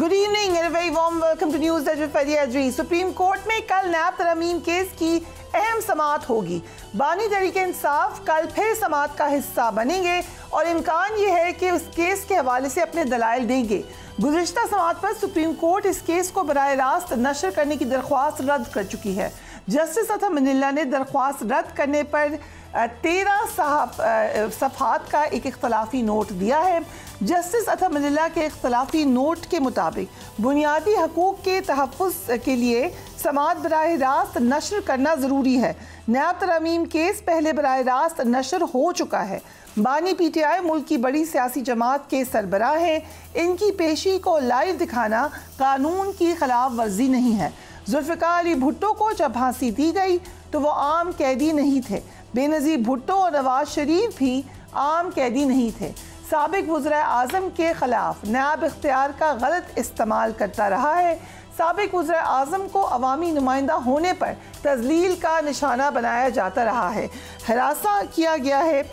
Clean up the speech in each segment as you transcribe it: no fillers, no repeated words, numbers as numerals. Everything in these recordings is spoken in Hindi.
Good evening and very warm welcome to news with Fariya Azri. Supreme Court में कल नैब तरमीम केस की अहम समाअत होगी। बानी तहरीक इंसाफ कल फिर समाअत का हिस्सा बनेंगे और इम्कान ये है कि उस केस के हवाले से अपने दलाइल देंगे। गुज़िश्ता समाअत पर सुप्रीम कोर्ट इस केस को बराह रास्त नशर करने की दरख्वास्त रद्द कर चुकी है। जस्टिस अतहर मनिल्ला ने दरख्वास्त रद्द करने पर 13 सफ़हात का एक इख्तलाफी नोट दिया है। जस्टिस अतहर मनिल्ला के इख्तलाफी नोट के मुताबिक बुनियादी हकूक़ के तहफ़्फ़ुज़ के लिए समाअत बराह रास्त नशर करना ज़रूरी है। नैब तरमीम केस पहले बराह रास्त नशर हो चुका है। बानी PTI मुल्क की बड़ी सियासी जमात के सरबराह हैं। इनकी पेशी को लाइव दिखाना कानून की खिलाफ वर्जी नहीं है। जुल्फ़िकार अली भुट्टो को जब फांसी दी गई तो वो आम कैदी नहीं थे। बेनज़ीर भुट्टो और नवाज शरीफ भी आम कैदी नहीं थे। साबिक वज़ीर आज़म के ख़िलाफ़ नैब इख्तियार का गलत इस्तेमाल करता रहा है। साबिक वज़ीर आज़म को अवामी नुमाइंदा होने पर तज़लील का निशाना बनाया जाता रहा है, हरासा किया गया है।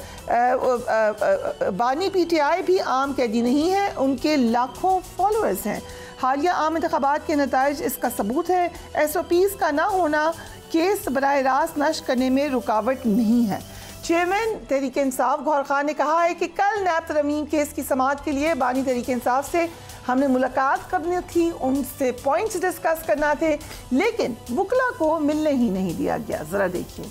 बानी PTI भी आम कैदी नहीं है, उनके लाखों फॉलोअर्स हैं। हालिया आम इंतखाबात के नताइज इसका सबूत है। SOPs का ना होना केस बराह रास्त नशर करने में रुकावट नहीं है। चेयरमैन तहरीक इंसाफ गौहर खान ने कहा है कि कल नैब तरमीम केस की समाअत के लिए बानी तहरीक इंसाफ से हमने मुलाकात करनी थी, उनसे पॉइंट्स डिस्कस करना थे, लेकिन वकला को मिलने ही नहीं दिया गया। ज़रा देखिए,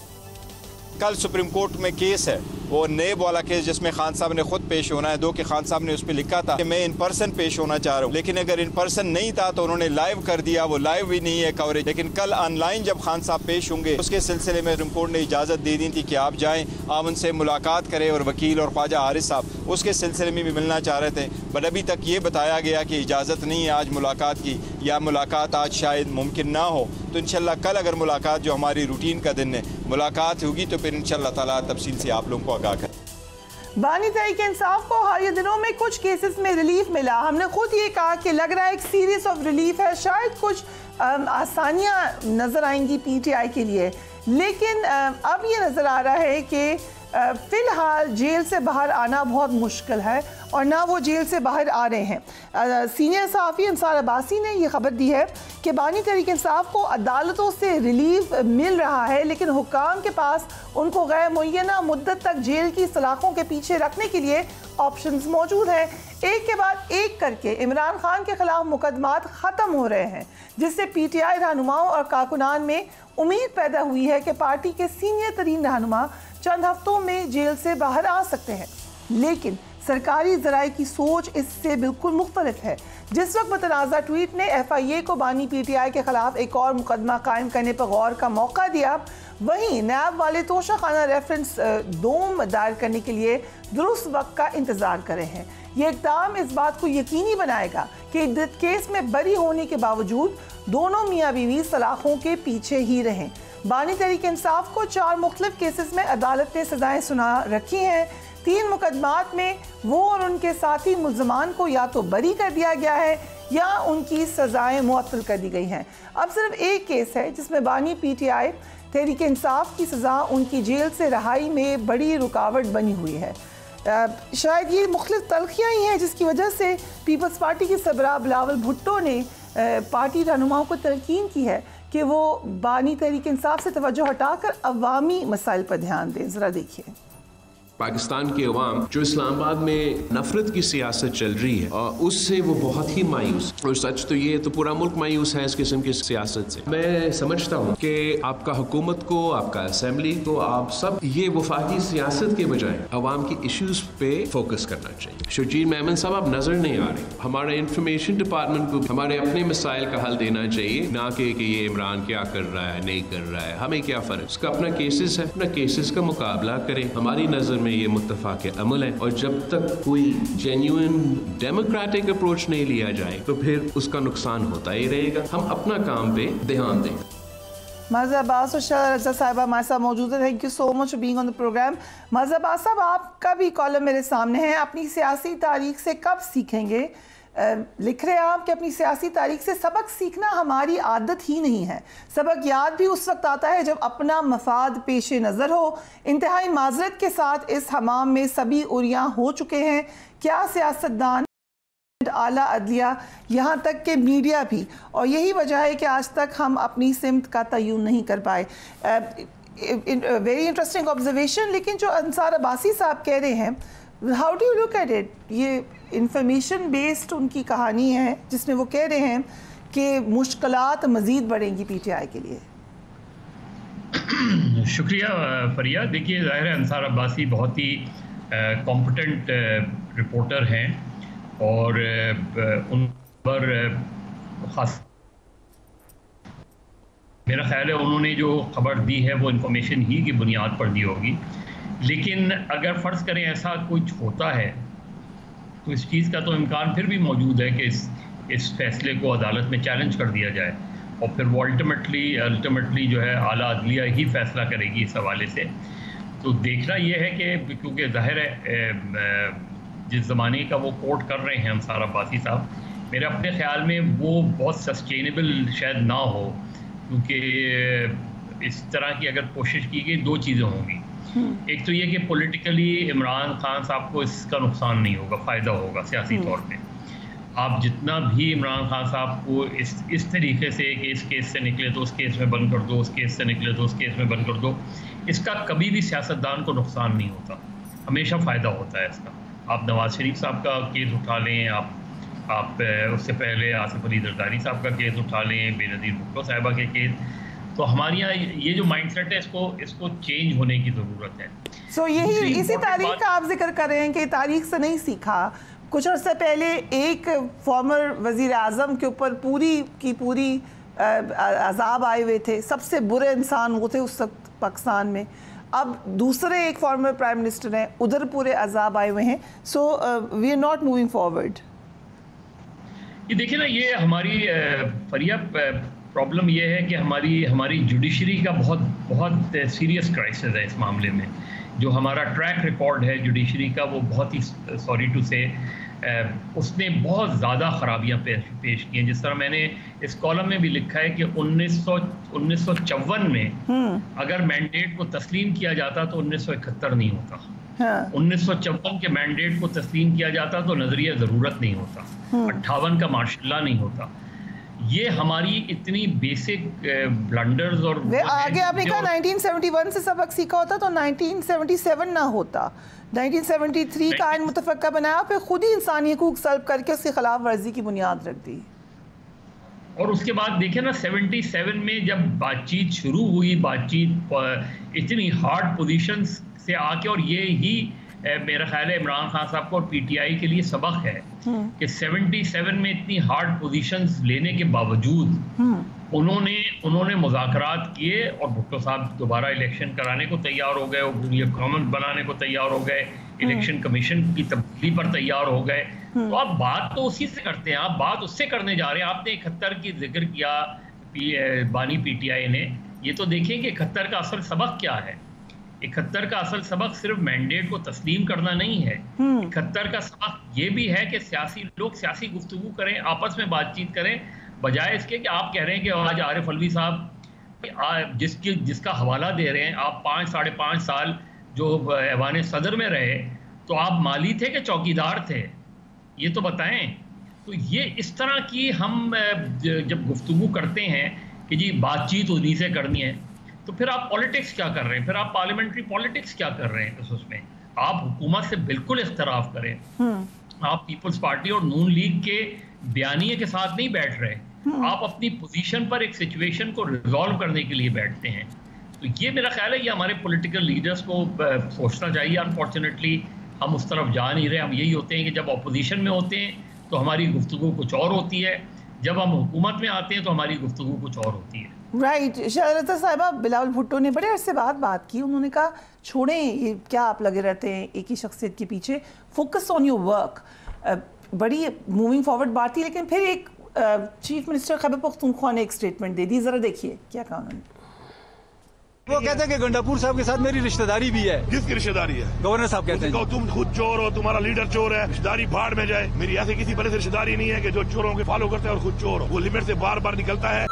कल सुप्रीम कोर्ट में केस है, वो नेब वाला केस जिसमें खान साहब ने खुद पेश होना है। दो कि खान साहब ने उस पर लिखा था कि मैं इन पर्सन पेश होना चाह रहा हूँ, लेकिन अगर इन पर्सन नहीं था तो उन्होंने लाइव कर दिया। वो लाइव भी नहीं है कवरेज, लेकिन कल ऑनलाइन जब खान साहब पेश होंगे उसके सिलसिले में सुप्रीम कोर्ट ने इजाज़त दे दी थी कि आप जाएँ, आप उनसे मुलाकात करें। और वकील और ख्वाजा हारिस साहब उसके सिलसिले में भी मिलना चाह रहे थे, बट अभी तक ये बताया गया कि इजाज़त नहीं है आज मुलाकात की, या मुलाकात आज शायद मुमकिन ना हो। तो इंशाल्लाह कल अगर मुलाकात, जो हमारी रूटीन का दिन है, मुलाकात होगी तो फिर इंशाल्लाह ताला तफसील से आप लोगों को आगाह करें। बानी तहरीक इंसाफ को हालिया दिनों में कुछ केसेस में रिलीफ मिला। हमने खुद ये कहा कि लग रहा है एक सीरीज ऑफ रिलीफ है, शायद कुछ आसानियाँ नज़र आएंगी PTI के लिए, लेकिन अब ये नज़र आ रहा है कि फ़िलहाल जेल से बाहर आना बहुत मुश्किल है और ना वो जेल से बाहर आ रहे हैं। सीनियर सहाफ़ी अंसार अब्बासी ने यह खबर दी है कि बानी तहरीक इंसाफ को अदालतों से रिलीफ मिल रहा है, लेकिन हुक्काम के पास उनको गैर मुअय्यना मुद्दत तक जेल की सलाखों के पीछे रखने के लिए ऑप्शंस मौजूद हैं। एक के बाद एक करके इमरान खान के खिलाफ मुकदमात ख़त्म हो रहे हैं, जिससे PTI रहनुमाओं और कारकुनान में उम्मीद पैदा हुई है कि पार्टी के सीनियर तरीन रहनुमा चंद हफ्तों में जेल से बाहर आ सकते हैं। लेकिन सरकारी ज़राए की सोच इससे बिल्कुल मुख्तलिफ है। जिस वक्त मुतनाज़ा ट्वीट ने FIA को बानी PTI के खिलाफ एक और मुकदमा कायम करने पर गौर का मौका दिया, वहीं नैब वाले तोशा खाना रेफरेंस दोम दायर करने के लिए दुरुस्त वक्त का इंतज़ार कर रहे हैं। ये इक़दाम इस बात को यकीनी बनाएगा कि इद्दत केस में बरी होने के बावजूद दोनों मियाँ बीवी सलाखों के पीछे ही रहें। बानी तहरीक इंसाफ को 4 मुख्तलिफ केसेस में अदालत ने सजाएं सुना रखी हैं। 3 मुकदमात में वो और उनके साथी मुल्ज़मान को या तो बरी कर दिया गया है या उनकी सजाएं मुअत्तल कर दी गई हैं। अब सिर्फ एक केस है जिसमें बानी PTI तहरीक इंसाफ की सज़ा उनकी जेल से रहाई में बड़ी रुकावट बनी हुई है। शायद ये मुख्तलिफ तलखियाँ ही हैं जिसकी वजह से पीपल्स पार्टी के सरबराह बिलावल भुट्टो ने पार्टी रहनुमाओं को तलकीन की है कि वो बानी तहरीक इंसाफ से तवज्जो हटाकर अवामी मसाइल पर ध्यान दें। ज़रा देखिए, पाकिस्तान के अवाम जो इस्लामाबाद में नफरत की सियासत चल रही है और उससे वो बहुत ही मायूस, और सच तो ये तो पूरा मुल्क मायूस है इस किस्म की सियासत से। मैं समझता हूँ कि आपका हुकूमत को, आपका असम्बली को, आप सब ये वफाकी सियासत के बजाय अवाम की इश्यूज पे फोकस करना चाहिए। शर्जील मेमन साहब आप नजर नहीं आ रहे। हमारे इंफॉर्मेशन डिपार्टमेंट को हमारे अपने मसाइल का हल देना चाहिए, ना कि ये इमरान क्या कर रहा है नहीं कर रहा है, हमें क्या फर्क। उसका अपना केसेस है, अपना केसेस का मुकाबला करें। हमारी नजर में ये मुत्तफाक अमल है और जब तक कोई जेन्युइन डेमोक्रेटिक अप्रोच नहीं लिया जाए तो फिर उसका नुकसान होता ही रहेगा। हम अपना काम पे ध्यान दें। मज़ा अब्बास और शाह रज़ा साहिबा हमारे साथ मौजूद है। Thank you so much for being on the programme. मज़ा अब्बास साहब, आपका भी कॉलम मेरे सामने है, अपनी सियासी तारीख से कब सीखेंगे? लिख रहे हैं आप कि अपनी सियासी तारीख से सबक सीखना हमारी आदत ही नहीं है। सबक याद भी उस वक्त आता है जब अपना मफाद पेश नज़र हो। इंतहाई माजरत के साथ इस हमाम में सभी उरियां हो चुके हैं। क्या सियासतदान आला अदलिया, यहाँ तक कि मीडिया भी। और यही वजह है कि आज तक हम अपनी सिमत का तयन नहीं कर पाए। Very interesting observation. लेकिन जो अंसार अब्बासी साहब कह रहे हैं, how do you look at it? ये इंफॉर्मेशन बेस्ड उनकी कहानी है जिसमें वो कह रहे हैं कि मुश्किलात मज़ीद बढ़ेंगी PTI के लिए। शुक्रिया फरिया। देखिए, ज़ाहिर है अंसार अब्बासी बहुत ही कॉम्पिटेंट रिपोर्टर हैं और उन पर खास मेरा ख्याल है उन्होंने जो खबर दी है वो इन्फॉर्मेशन ही की बुनियाद पर दी होगी। लेकिन अगर फ़र्ज़ करें ऐसा कुछ होता है तो इस चीज़ का तो इम्कान फिर भी मौजूद है कि इस फैसले को अदालत में चैलेंज कर दिया जाए और फिर वो अल्टीमेटली जो है आला अदलिया ही फैसला करेगी इस हवाले से। तो देखना ये है कि क्योंकि ज़ाहिर है जिस ज़माने का वो कोट कर रहे हैं अंसार अब्बासी साहब, मेरे अपने ख़्याल में वो बहुत सस्टेनेबल शायद ना हो, क्योंकि इस तरह की अगर कोशिश की गई दो चीज़ें होंगी। एक तो ये कि पॉलिटिकली इमरान खान साहब को इसका नुकसान नहीं होगा, फ़ायदा होगा सियासी तौर पे। आप जितना भी इमरान खान साहब को इस तरीके से कि इस केस से निकले तो उस केस में बंद कर दो, उस केस से निकले तो उस केस में बंद कर दो, इसका कभी भी सियासतदान को नुकसान नहीं होता, हमेशा फ़ायदा होता है इसका। आप नवाज़ शरीफ साहब का केस उठा लें, आप उससे पहले आसिफ अली जरदारी साहब का केस उठा लें, बेनज़ीर भुट्टो साहिबा के केस। तो हमारे यहाँ ये जो माइंडसेट है इसको चेंज होने की ज़रूरत है। सो इसी तारीख का आप जिक्र कर रहे हैं कि तारीख से नहीं सीखा। कुछ अर्से पहले एक फॉर्मर वज़ीर आज़म के ऊपर पूरी अजाब आए हुए थे, सबसे बुरे इंसान वो थे उस वक्त पाकिस्तान में। अब दूसरे एक फॉर्मर प्राइम मिनिस्टर हैं, उधर पूरे अजाब आए हुए हैं। So we are not moving forward. ये देखिए ना, ये हमारी फरिया प्रॉब्लम ये है कि हमारी जुडिशरी का बहुत सीरियस क्राइसिस है इस मामले में। जो हमारा ट्रैक रिकॉर्ड है जुडिशरी का वो बहुत ही सॉरी टू से उसने बहुत ज़्यादा ख़राबियाँ पेश की हैं। जिस तरह मैंने इस कॉलम में भी लिखा है कि 1954 में अगर मैंडेट को तस्लीम किया जाता तो 1971 नहीं होता। 1954 के मैंडेट को तस्लीम किया जाता तो नजरिया ज़रूरत नहीं होता, 58 का मार्शल नहीं होता। ये हमारी इतनी बेसिक ब्लंडर्स और आगे आपने कहा 1971 से सबक सीखा होता तो 1977 ना होता। 1973 का आइन मुतफ़क्का बनाया, फिर खुद ही इंसानी हकूक सल्ब करके उसकी खिलाफ वर्जी की बुनियाद रख दी। और उसके बाद देखिए ना 77 में जब बातचीत शुरू हुई, बातचीत इतनी हार्ड पोजीशंस से आके, और ये ही मेरा ख्याल है इमरान खान साहब को और PTI के लिए सबक है कि 77 में इतनी हार्ड पोजीशंस लेने के बावजूद उन्होंने मुज़ाकरात किए और भुट्टो साहब दोबारा इलेक्शन कराने को तैयार हो गए, गवर्नमेंट बनाने को तैयार हो गए, इलेक्शन कमीशन की तब्दीली पर तैयार हो गए। तो आप बात तो उसी से करते हैं, आप बात उससे करने जा रहे हैं। आपने 71 की जिक्र किया बानी PTI ने, ये तो देखिए कि 71 का असल सबक क्या है। 71 का असल सबक सिर्फ मैंडेट को तस्लीम करना नहीं है। 71 का सबक ये भी है कि लोग सियासी गुफ्तगू करें, आपस में बातचीत करें, बजाय इसके कि आप कह रहे हैं कि आज आरिफ अलवी साहब जिसका हवाला दे रहे हैं, आप 5-5.5 साल जो ऐवान सदर में रहे, तो आप माली थे कि चौकीदार थे, ये तो बताएं। तो ये इस तरह की हम जब गुफ्तगू करते हैं कि जी बातचीत उन्हीं से करनी है, तो फिर आप पॉलिटिक्स क्या कर रहे हैं, फिर आप पार्लियामेंट्री पॉलिटिक्स क्या कर रहे हैं। उसमें आप हुकूमत से बिल्कुल इख्तराफ करें, आप पीपल्स पार्टी और नून लीग के बयानिए के साथ नहीं बैठ रहे, आप अपनी पोजीशन पर एक सिचुएशन को रिजॉल्व करने के लिए बैठते हैं। तो ये मेरा ख्याल है ये हमारे पॉलिटिकल लीडर्स को सोचना चाहिए। अनफॉर्चुनेटली हम उस तरफ जा नहीं रहे। हम यही होते हैं कि जब अपोजिशन में होते हैं तो हमारी गुफ्तगू कुछ और होती है, जब हम हुकूमत में आते हैं तो हमारी गुफ्तगू कुछ और होती है। राइट। शहरता साहिबा, बिलावल भुट्टो ने बड़े अरसे बाद बात की। उन्होंने कहा छोड़ें ये क्या आप लगे रहते हैं एक ही शख्सियत के पीछे, फोकस ऑन योर वर्क। बड़ी मूविंग फॉरवर्ड बात थी, लेकिन फिर एक चीफ मिनिस्टर खैबर पख्तूनख्वा ने एक स्टेटमेंट दे दी, जरा देखिए क्या कहा उन्होंने। वो कहते हैं कि गंडापुर साहब के साथ मेरी रिश्तेदारी भी है। किसकी रिश्तेदारी है? गवर्नर साहब कहते हैं तुम खुद चोर हो, तुम्हारा लीडर चोर है, रिश्तेदारी भाड़ में जाए। मेरी ऐसे किसी बड़े से रिश्तेदारी नहीं है कि जो चोरों के फॉलो करते हैं और खुद चोर हो। वो लिमिट से बार बार निकलता है।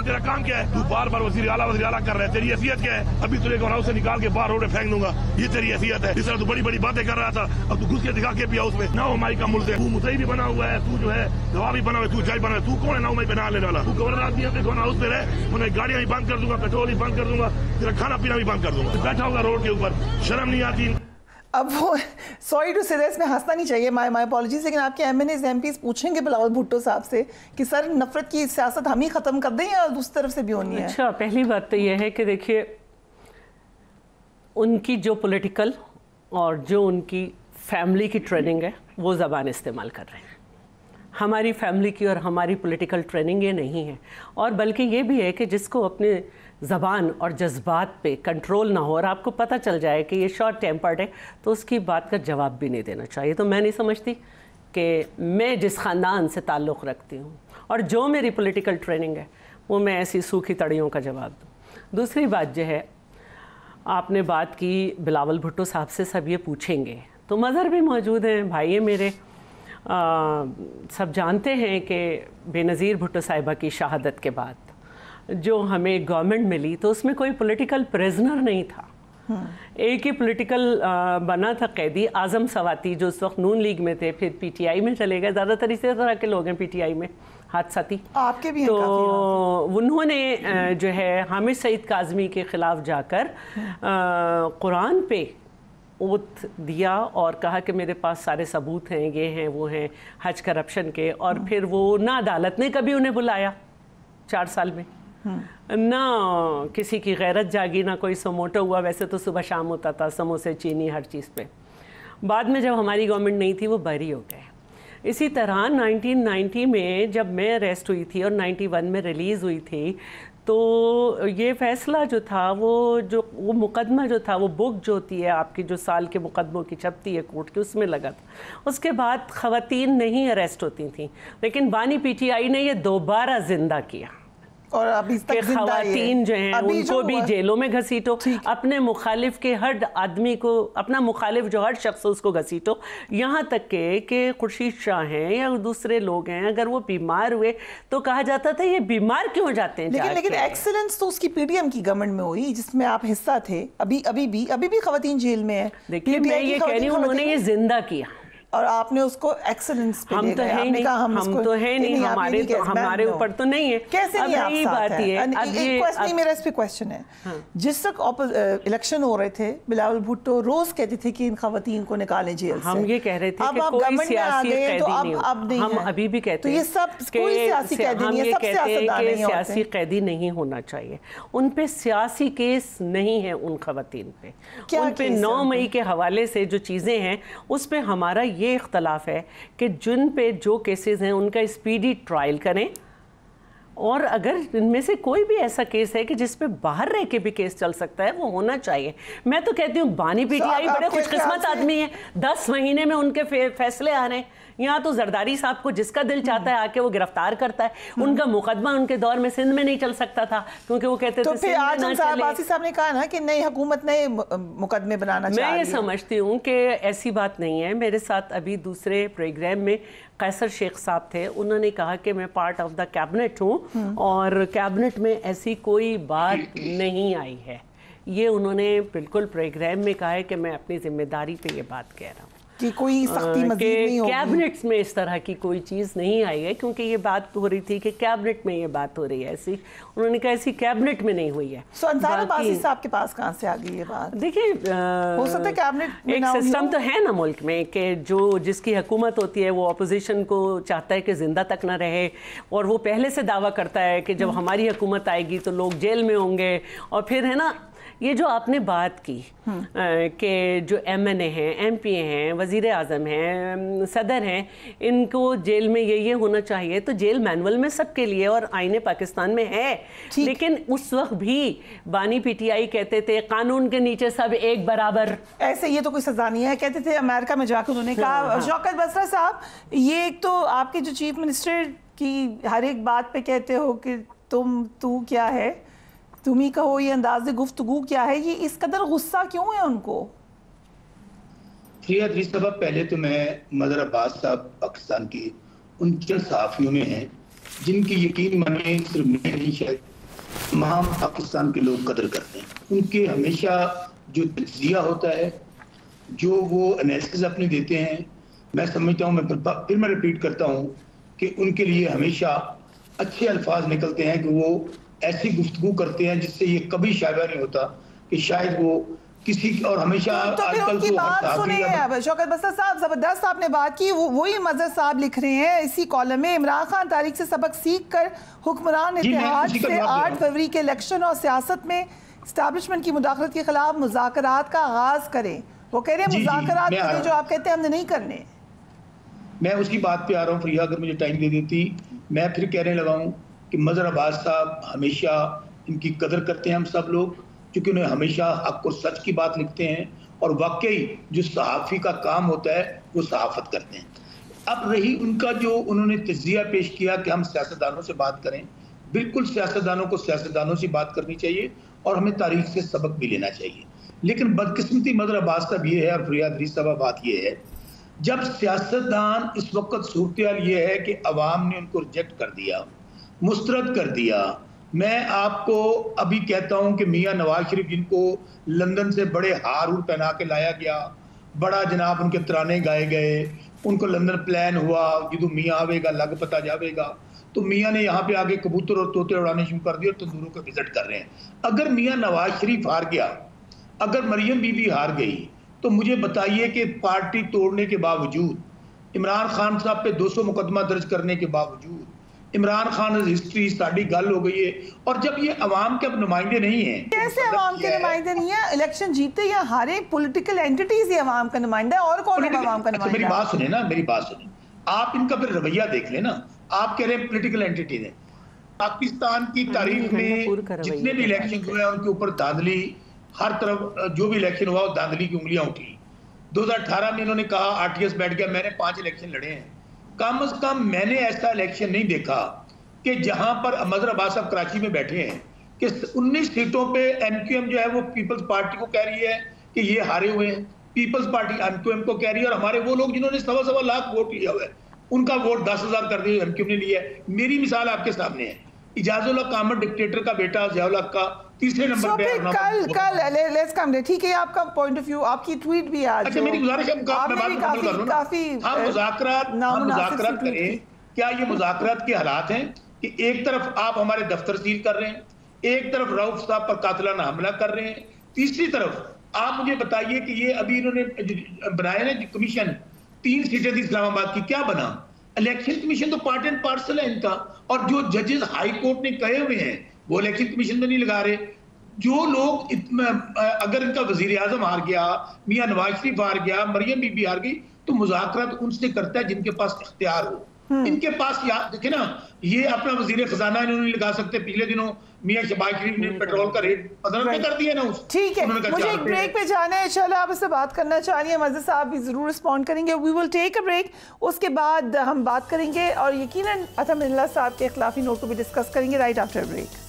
तेरा काम क्या है? तू बार बार वज़ीर आला कर रहा है, तेरी हैसियत क्या है? अभी तुझे गवर्नर हाउस से निकाल के बाहर रोड पे फेंक दूंगा, ये तेरी हैसियत है? जिस तरह तू बड़ी बड़ी बातें कर रहा था, अब तू घुस के दिखा के पिया उसमें। ना उमाई का मुल्क है, तू मुद्दई भी बना हुआ है, तू जो है गवाह भी बना हुआ है, तू जज बना है। तू कौन है ना उमाई पे ना लेने वाला? तू गवर्नर आदमी है, गवर्नर हाउस पे रहे, उन्हें गाड़ियां भी बंद कर दूंगा, पेट्रोल भी बंद कर दूंगा, तेरा खाना पीना भी बंद कर दूंगा। बैठा होगा रोड के ऊपर, शर्म नहीं आती? अब वो सॉरी टू से दिस, में हंसना नहीं चाहिए, माय अपॉलॉजीज, लेकिन आपके MNAs MPs पूछेंगे बिलावल भुट्टो साहब से कि सर नफरत की सियासत हम ही ख़त्म कर दें या दूसरी तरफ से भी होनी है? अच्छा, पहली बात तो यह है कि देखिए उनकी जो पॉलिटिकल और जो उनकी फैमिली की ट्रेनिंग है वो ज़बान इस्तेमाल कर रहे हैं। हमारी फैमिली की और हमारी पॉलिटिकल ट्रेनिंग ये नहीं है, और बल्कि ये भी है कि जिसको अपने ज़बान और जज्बात पे कंट्रोल ना हो और आपको पता चल जाए कि ये शॉर्ट टेम्पर्ड है, तो उसकी बात का जवाब भी नहीं देना चाहिए। तो मैं नहीं समझती कि मैं जिस ख़ानदान से ताल्लुक़ रखती हूँ और जो मेरी पॉलिटिकल ट्रेनिंग है वो मैं ऐसी सूखी तड़ियों का जवाब दूँ। दूसरी बात जो है, आपने बात की बिलावल भुट्टो साहब से सब ये पूछेंगे, तो मज़हर भी मौजूद हैं, भाई मेरे सब जानते हैं कि बेनज़ीर भुट्टो साहिबा की शहादत के बाद जो हमें गवर्नमेंट मिली तो उसमें कोई पॉलिटिकल प्रिजनर नहीं था। एक ही पॉलिटिकल बना था कैदी, आज़म सवाती, जो उस वक्त नून लीग में थे, फिर PTI में चले गए। ज़्यादातर इसी तरह के लोग हैं PTI में, हादसाती। आपके भी तो उन्होंने जो है हामिद सईद काज़मी के ख़िलाफ़ जाकर कुरान पे ओथ दिया और कहा कि मेरे पास सारे सबूत हैं, ये हैं वो हैं हज करप्शन के, और फिर वो ना अदालत ने कभी उन्हें बुलाया 4 साल में, ना किसी की गैरत जागी, ना कोई समोटो हुआ। वैसे तो सुबह शाम होता था, समोसे चीनी हर चीज़ पे। बाद में जब हमारी गवर्नमेंट नहीं थी वो बरी हो गए। इसी तरह 1990 में जब मैं अरेस्ट हुई थी और 91 में रिलीज़ हुई थी, तो ये फ़ैसला जो था वो मुकदमा जो था, वो बुक जो होती है आपकी, जो साल के मुकदमों की छपती है कोर्ट की, उसमें लगा था। उसके बाद ख़वातीन नहीं अरेस्ट होती थी, लेकिन बानी PTI ने ये दोबारा ज़िंदा किया और अभी तक ख़वातीन जो हैं उनको भी जेलों में घसीटो, अपने मुखालिफ के हर आदमी को, अपना मुखालिफ जो हर शख्स उसको घसीटो। यहाँ तक कि खुर्शीद शाह हैं या दूसरे लोग हैं, अगर वो बीमार हुए तो कहा जाता था ये बीमार क्यों हो जाते हैं। लेकिन एक्सीलेंस तो उसकी PDM की गवर्नमेंट में हुई जिसमें आप हिस्सा थे। अभी भी ख़वातीन जेल में है। देखिए मैं ये कह रही हूँ, उन्होंने ये जिंदा किया और आपने उसको एक्सेलेंस पे हम तो है नहीं, हम तो है नहीं, हमारे ऊपर तो नहीं है। कैसे नहीं आप साथ हैं? क्वेश्चन मेरा इस पे क्वेश्चन है, जिस तक इलेक्शन हो रहे थे बिलावल भुट्टो रोज कहते थे कि इन खवातीन को निकालें जेल से। हम ये कह रहे थे कि कोई सियासी कैदी नहीं हो, अब नहीं है। हम अभी भी कहते हैं तो ये सब कोई सियासी कैदी नहीं है, सब सियासतदान नहीं होते। सियासी कैदी नहीं होना चाहिए, उन पे सियासी केस नहीं है उन खवातीन पे। उन पे 9 मई के हवाले से जो चीज़ें हैं उस पे हमारा ये इख्तलाफ है कि जिन पे जो केसेस हैं उनका स्पीडी ट्रायल करें, और अगर इनमें से कोई भी ऐसा केस है कि जिस पे बाहर रह के भी केस चल सकता है वो होना चाहिए। मैं तो कहती हूँ बानी PTI बड़े खुशकिस्मत आदमी है, 10 महीने में उनके फैसले आ रहे हैं। यहाँ तो जरदारी साहब को जिसका दिल चाहता है आके वो गिरफ्तार करता है। उनका मुकदमा उनके दौर में सिंध में नहीं चल सकता था क्योंकि वो कहते थे फिर आजम साहब ने कहा ना कि नई हुकूमत नए मुकदमे बनाना चाहिए। मैं ये समझती हूँ कि ऐसी बात नहीं है। मेरे साथ अभी दूसरे प्रोग्राम में कैसर शेख साहब थे, उन्होंने कहा कि मैं पार्ट ऑफ द कैबिनेट हूँ और कैबिनेट में ऐसी कोई बात नहीं आई है। ये उन्होंने बिल्कुल प्रोग्राम में कहा है कि मैं अपनी जिम्मेदारी पे ये बात कह रहा हूँ कि कोई सख्ती मज़ीद नहीं होगी। कैबिनेट में इस तरह की कोई चीज़ नहीं आई है, क्योंकि ये बात हो रही थी कि कैबिनेट में ये बात हो रही है, ऐसी उन्होंने कहा ऐसी कैबिनेट में नहीं हुई है। अंसार अब्बासी साहब के पास कहाँ से आ गई ये बात? देखिए हो सकता है कैबिनेट एक सिस्टम तो है ना मुल्क में कि जो जिसकी हुकूमत होती है वो अपोजिशन को चाहता है कि जिंदा तक ना रहे, और वो पहले से दावा करता है कि जब हमारी हुकूमत आएगी तो लोग जेल में होंगे। और फिर है ना ये जो आपने बात की कि जो MNA हैं, MP हैं, वज़ीर आज़म हैं, सदर हैं, इनको जेल में ये होना चाहिए, तो जेल मैनुअल में सबके लिए और आईने पाकिस्तान में है। लेकिन उस वक्त भी बानी PTI कहते थे कानून के नीचे सब एक बराबर। ऐसे ये तो कोई सजा नहीं है, कहते थे अमेरिका में जाकर उन्होंने कहा। शौकत बसरा साहब, ये एक तो आपके जो चीफ मिनिस्टर की हर एक बात पे कहते हो कि तू क्या है, तुम ही कहो, ये अंदाज़े गुफ्तगू क्या है, ये इस कदर गुस्सा क्यों है उनको? जी साहब, पहले तो मैं मदर अब्बास साहब पाकिस्तान की उन चंद सहाफ़ियों में हैं जिनकी यकीन माने सिर्फ मैं नहीं, शायद तमाम पाकिस्तान के लोग कदर करते हैं। उनके हमेशा जो तजिया होता है, जो वो एनालिसिस अपने देते हैं, मैं समझता हूँ, फिर मैं रिपीट करता हूँ कि उनके लिए हमेशा अच्छे अल्फाज निकलते हैं कि वो ऐसी गुफ्तगू करते हैं जिससे ये कभी शायबा नहीं होता कि शायद वो किसी और हमेशा तो फिर उनकी बात सुनिए। अब शौकत बसर साहब, जबरदस्त आपने बात की। वही मजहर साहब लिख रहे हैं इसी कॉलम में, इमरान खान तारीख से सबक सीख कर हुक्मरान इत्तेहाद से 8 फरवरी के इलेक्शन और सियासत में इस्टेब्लिशमेंट की मुदाखलत के खिलाफ मुज़ाकरात का आगाज करें। वो कह रहे हैं मुज़ाकरात करें जो आप कहते हैं हमने नहीं करने। मैं उसकी बात पे आ रहा हूँ प्रिया, अगर मुझे टाइम दे देती मैं फिर कहने लगा हूँ कि मजहर अब्बास साहब हमेशा इनकी कदर करते हैं हम सब लोग, क्योंकि उन्हें हमेशा हक और सच की बात लिखते हैं और वाकई जो सहाफ़ी का काम होता है वो सहाफ़त करते हैं। अब रही उनका जो उन्होंने तजिया पेश किया कि हम सियासतदानों से बात करें, बिल्कुल सियासतदानों को सियासतदानों से बात करनी चाहिए और हमें तारीख से सबक भी लेना चाहिए। लेकिन बदकिस्मती मजहर अब्बास साहब ये है और फरियाद रीस साहब बात ये है, जब सियासतदान इस वक्त सूरत ये है कि अवाम ने उनको रिजेक्ट कर दिया, मुस्तरद कर दिया। मैं आपको अभी कहता हूं कि मियां नवाज शरीफ जिनको लंदन से बड़े हार पहना के लाया गया, बड़ा जनाब उनके तराने गाए गए, उनको लंदन प्लान हुआ जो मियाँ आवेगा लग पता जावेगा, तो मियाँ ने यहाँ पे आके कबूतर और तोते उड़ाने शुरू कर दिए और तंदूरों को विजिट कर रहे हैं। अगर मियाँ नवाज शरीफ हार गया, अगर मरियम बीबी हार गई, तो मुझे बताइए कि पार्टी तोड़ने के बावजूद, इमरान खान साहब पे 200 मुकदमा दर्ज करने के बावजूद, इमरान खान हिस्ट्री साड़ी गल हो गई है, और जब ये अवाम के अब नुमाइंदे नहीं है, कैसे अवाम के नुमाइंदे नहीं है? इलेक्शन जीते या हारे पॉलिटिकल एंटिटीज ही अवाम का नुमाइंदा है, और कौन है अवाम का नुमाइंदा? मेरी बात सुने ना, मेरी बात सुने, आप इनका फिर रवैया देख लेना। आप कह रहे हैं पॉलिटिकल एंटिटीज है। पाकिस्तान की तारीख में जितने भी इलेक्शन हुए उनके ऊपर धांधली, हर तरफ जो भी इलेक्शन हुआ धांधली की उंगलियां उठी। 2018 में इन्होंने कहा आरटीएस बैठ गया, मैंने 5 इलेक्शन लड़े हैं। कम से कम मैंने ऐसा इलेक्शन नहीं देखा कि जहां पर मजहर अब्बास साहब कराची में बैठे हैं कि 19 सीटों पे एमक्यूएम जो है वो पीपल्स पार्टी को कह रही है कि ये हारे हुए हैं, पीपल्स पार्टी एमक्यूएम को कह रही है, और हमारे वो लोग जिन्होंने 1.25 लाख वोट लिया हुआ है उनका वोट 10,000 कर दिया एमक्यूएम ने लिया है। मेरी मिसाल आपके सामने है, इजाजुल हक कामत डिक्टेटर का बेटा ज़ियाउल हक का तीसरे नंबर पे लेट्स कम ठीक है, आपका पॉइंट ऑफ व्यू, आपकी ट्वीट भी आज। अच्छा मेरी गुजारिश है, काफी हम मुज़ाकरात करें। क्या ये मुज़ाकरात के हालात हैं कि एक तरफ आप हमारे दफ्तर सील कर रहे हैं, एक तरफ रऊफ साहब पर कातिलाना हमला कर रहे हैं, तीसरी तरफ आप मुझे बताइए कि ये अभी इन्होंने बनाया ना कमीशन 3 सीटें थी इस्लामाबाद की, क्या बना? इलेक्शन कमीशन तो पार्ट एंड पार्सल है इनका, और जो जजेस हाई कोर्ट ने कहे हुए हैं वो इलेक्शन कमीशन में नहीं लगा रहे। जो लोग अगर इनका वजीर आजम हार गया, मियां नवाज शरीफ हार गया, मरियम बीबी हार गई, तो मुज़ाकरात उनसे करता है जिनके पास इख्तियार हो। इनके पास देखे ना, ये अपना वजीर खजाना इन्होंने लगा सकते। पिछले दिनों मियां शहबाज शरीफ ने पेट्रोल का रेट 15 कर दिया ना। ठीक है, मुझे एक ब्रेक पे जाना है। चलो आप इससे बात करना चाहिए, मज़हर साहब भी जरूर रिस्पॉन्ड करेंगे। We will take a break, उसके बाद हम बात करेंगे और यकीनन अतमिल्ला साहब के खिलाफी नोट को भी डिस्कस करेंगे राइट आफ्टर ब्रेक।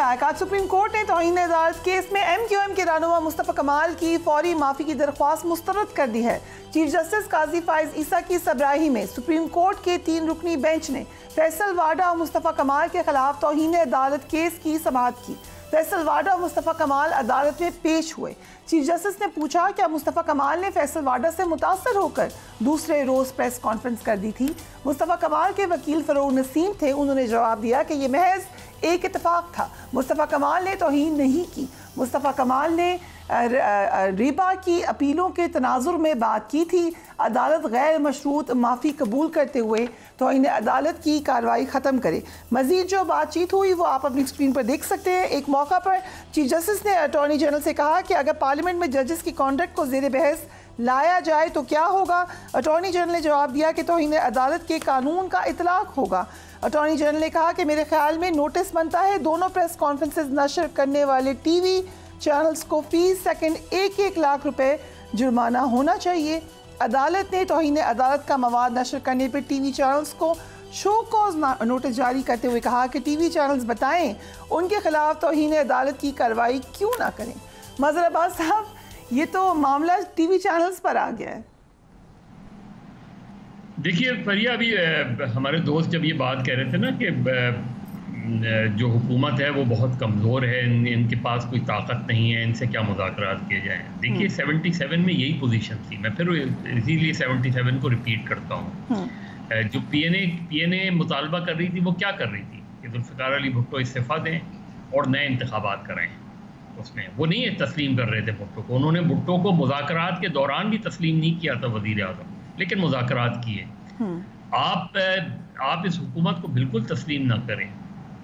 आज सुप्रीम कोर्ट ने तौहीन अदालत केस में एमक्यूएम के रहनुमा मुस्तफ़ा कमाल की फौरी माफ़ी की दरख्वास्त मुस्तरद कर दी है। चीफ जस्टिस काजी फाइज ईसा की सबराही में सुप्रीम कोर्ट के 3 रुकनी बेंच ने फैसल वाडा और मुस्तफ़ा कमाल के खिलाफ तौहीन अदालत केस की समाअत की। फैसल वाडा और मुस्तफ़ा कमाल अदालत में पेश हुए। चीफ जस्टिस ने पूछा क्या मुस्तफ़ा कमाल ने फैसल वाडा से मुतासर होकर दूसरे रोज़ प्रेस कॉन्फ्रेंस कर दी थी। मुस्तफ़ा कमाल के वकील फ़रोग नसीम थे, उन्होंने जवाब दिया कि यह महज एक इत्तेफाक था, मुस्तफ़ा कमाल ने तौहीन नहीं की। मुस्तफ़ा कमाल ने रिबा की अपीलों के तनाजुर में बात की थी। अदालत गैर मशरूत माफ़ी कबूल करते हुए तौहीन अदालत की कार्रवाई ख़त्म करे। मज़ीद जो बातचीत हुई वो आप अपनी स्क्रीन पर देख सकते हैं। एक मौका पर चीफ जस्टिस ने अटॉर्नी जनरल से कहा कि अगर पार्लियामेंट में जजेस की कॉन्डक्ट को ज़ेर बहस लाया जाए तो क्या होगा। अटॉर्नी जनरल ने जवाब दिया कि तौहीन अदालत के कानून का इतलाक़ होगा। अटॉर्नी जनरल ने कहा कि मेरे ख्याल में नोटिस बनता है दोनों प्रेस कॉन्फ्रेंसेस नशर करने वाले टीवी चैनल्स को फी सेकंड 1-1 लाख रुपए जुर्माना होना चाहिए। अदालत ने तौहीन अदालत का मवाद नशर करने पर टीवी चैनल्स को शो कॉज नोटिस जारी करते हुए कहा कि टीवी चैनल्स बताएं उनके खिलाफ तौहीन अदालत की कार्रवाई क्यों ना करें। मज़हर अब्बास साहब, ये तो मामला टीवी चैनल्स पर आ गया है। देखिए फरिया, अभी हमारे दोस्त जब ये बात कह रहे थे ना कि जो हुकूमत है वो बहुत कमज़ोर है, इनके पास कोई ताकत नहीं है, इनसे क्या मुज़ाकरात किए जाएँ। देखिए 77 में यही पोजीशन थी। मैं फिर इसीलिए 77 को रिपीट करता हूँ। जो पीएनए मुतालबा कर रही थी वो क्या कर रही थी कि जुल्फ़िकार अली भुट्टो इस्तीफ़ा दें और नए इंतखाबात कराएँ। उसमें वो नहीं तस्लीम कर रहे थे भुट्टो को। उन्होंने भुट्टो को मुज़ाकरात के दौरान भी तस्लीम नहीं किया था वज़ीर आज़म, लेकिन मुज़ाकरात किए। आप इस हुकूमत को बिल्कुल तस्लीम ना करें,